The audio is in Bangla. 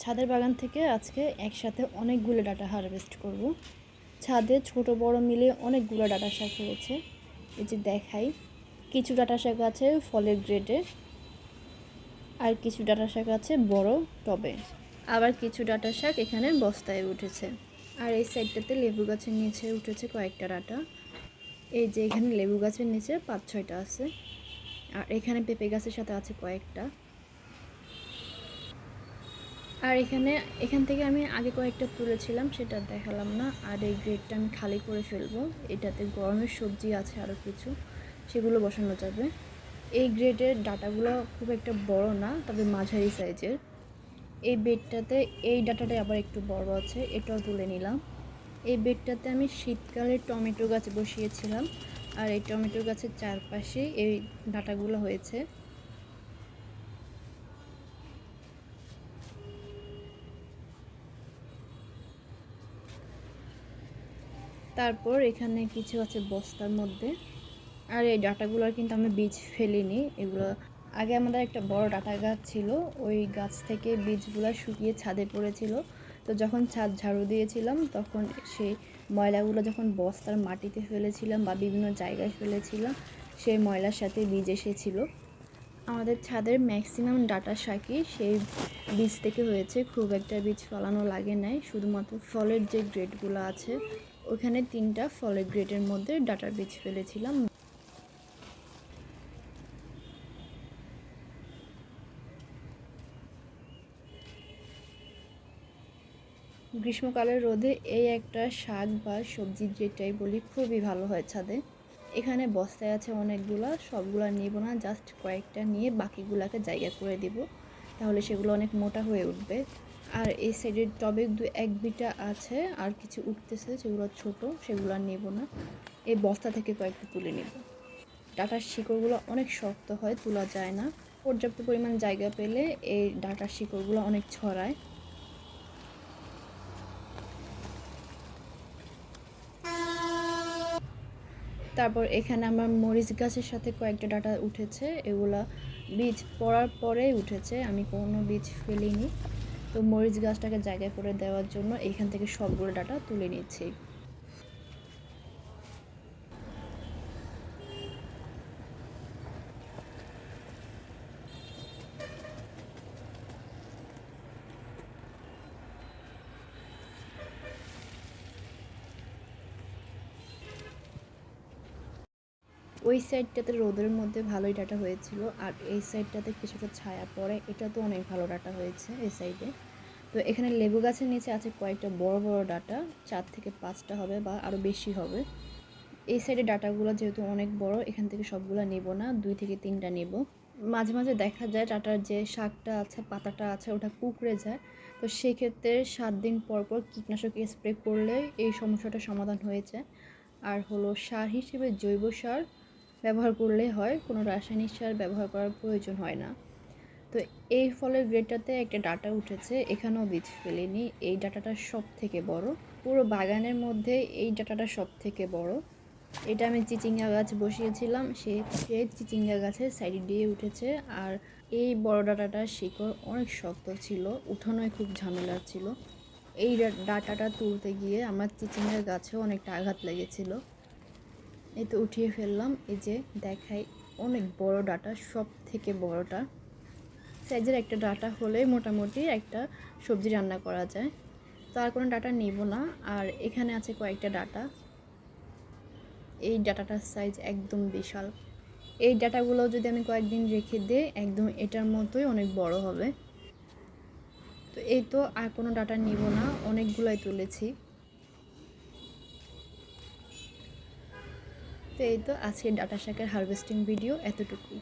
ছাদের বাগান থেকে আজকে একসাথে অনেকগুলো ডাটা হারভেস্ট করব। ছাদে ছোট বড় মিলে অনেকগুলো ডাটা শাক হয়েছে। এই যে দেখাই, কিছু ডাটা শাক আছে ফলের গ্রেডে, আর কিছু ডাটা শাক আছে বড় টবে, আবার কিছু ডাটা শাক এখানে বস্তায় উঠেছে। আর এই সাইডটাতে লেবু গাছের নিচে উঠেছে কয়েকটা ডাটা। এই যে এখানে লেবু গাছের নিচে 5-6টা আছে, আর এখানে পেঁপে গাছের সাথে আছে কয়েকটা। আর এখান থেকে আমি আগে কয়েকটা তুলেছিলাম, সেটা দেখালাম না। আর এই গ্রেডটা আমি খালি করে ফেলবো। এটাতে গরমের সবজি আছে আরও কিছু, সেগুলো বসানো যাবে। এই গ্রেডের ডাটাগুলো খুব একটা বড় না, তবে মাঝারি সাইজের। এই বেডটাতে এই ডাটাটাই আবার একটু বড় আছে, এটাও তুলে নিলাম। এই বেডটাতে আমি শীতকালে টমেটো গাছ বসিয়েছিলাম, আর এই টমেটো গাছের চারপাশে এই ডাটাগুলো হয়েছে। তারপর এখানে কিছু আছে বস্তার মধ্যে। আর এই ডাটাগুলোর কিন্তু আমি বীজ ফেলিনি। এগুলো আগে আমাদের একটা বড় ডাটা গাছ ছিল, ওই গাছ থেকে বীজগুলো শুকিয়ে ছাদে পড়েছিল। তো যখন ছাদ ঝাড়ু দিয়েছিলাম তখন সেই ময়লাগুলো যখন বস্তার মাটিতে ফেলেছিলাম বা বিভিন্ন জায়গায় ফেলেছিলাম, সেই ময়লার সাথে বীজ এসেছিল। আমাদের ছাদের ম্যাক্সিমাম ডাটা শাকই সেই বীজ থেকে হয়েছে, খুব একটা বীজ ফলানো লাগে নাই। শুধুমাত্র ফলের যে গ্রেডগুলো আছে, ওখানে 3টা ফলের গ্রেডের মধ্যে ডাটার বীজ ফেলেছিলাম। গ্রীষ্মকালের রোদে এই একটা শাক বা সবজি যেটাই বলি খুবই ভালো হয় ছাদে। এখানে বস্তায় আছে অনেকগুলা, সবগুলা নিব না, জাস্ট কয়েকটা নিয়ে বাকিগুলাকে জায়গা করে দিব, তাহলে সেগুলো অনেক মোটা হয়ে উঠবে। আর এই সাইডের টবে 1-2টা আছে, আর কিছু উঠতেছে সেগুলো ছোট, সেগুলো নেব না। এই বস্তা থেকে কয়েকটা তুলে নেব। ডাটার শিকড়গুলো অনেক শক্ত হয়, তোলা যায় না। পর্যাপ্ত পরিমাণ জায়গা পেলে এই ডাটার শিকড়গুলো অনেক ছড়ায়। তারপর এখানে আমার মরিচ গাছের সাথে কয়েকটা ডাটা উঠেছে, এগুলা বীজ পড়ার পরেই উঠেছে, আমি কোনো বীজ ফেলিনি। তো মরিচ গাছটাকে জায়গায় করে দেওয়ার জন্য এখান থেকে সবগুলো ডাটা তুলে নিচ্ছি। ওই সাইডটাতে রোদের মধ্যে ভালোই ডাটা হয়েছিল, আর এই সাইডটাতে কিছুটা ছায়া পড়ে, এটা তো অনেক ভালো ডাটা হয়েছে এই সাইডে। তো এখানে লেবু গাছের নিচে আছে কয়েকটা বড় বড় ডাটা, 4 থেকে 5টা হবে বা আরও বেশি হবে। এই সাইডে ডাটাগুলো যেহেতু অনেক বড়, এখান থেকে সবগুলো নেব না, 2 থেকে 3টা নেব। মাঝে মাঝে দেখা যায় ডাটার যে শাকটা আছে, পাতাটা আছে, ওটা কুঁকড়ে যায়। তো সেক্ষেত্রে 7 দিন পর পর কীটনাশক স্প্রে করলে এই সমস্যাটা সমাধান হয়ে যায়। আর হলো সার হিসেবে জৈব সার ব্যবহার করলে হয়, কোনো রাসায়নিক সার ব্যবহার করার প্রয়োজন হয় না। তো এই ফলের গ্রেডটাতে একটা ডাটা উঠেছে, এখানেও বীজ ফেলিনি। এই ডাটাটা সব থেকে বড়, পুরো বাগানের মধ্যে এই ডাটাটা সব থেকে বড়। এটা আমি চিচিঙ্গা গাছ বসিয়েছিলাম, সেই চিচিঙ্গা গাছের সাইড দিয়ে উঠেছে। আর এই বড় ডাটাটার শিকড় অনেক শক্ত ছিল, উঠানোয় খুব ঝামেলা ছিল। এই ডাটাটা তুলতে গিয়ে আমার চিচিঙ্গা গাছেও অনেকটা আঘাত লেগেছিল। এই তো উঠিয়ে ফেললাম। এই যে দেখাই, অনেক বড় ডাটা, সব থেকে বড়টা সাইজের একটা ডাটা হলে মোটামুটি একটা সবজি রান্না করা যায়। তো আর কোনো ডাটা নিব না। আর এখানে আছে কয়েকটা ডাটা, এই ডাটাটার সাইজ একদম বিশাল। এই ডাটাগুলো যদি আমি কয়েকদিন রেখে দিই, একদম এটার মতোই অনেক বড় হবে। তো এই তো আর কোনো ডাটা নিব না, অনেকগুলাই তুলেছি। তো এই তো আজকে ডাটা শাকের হারভেস্টিং ভিডিও এতটুকুই।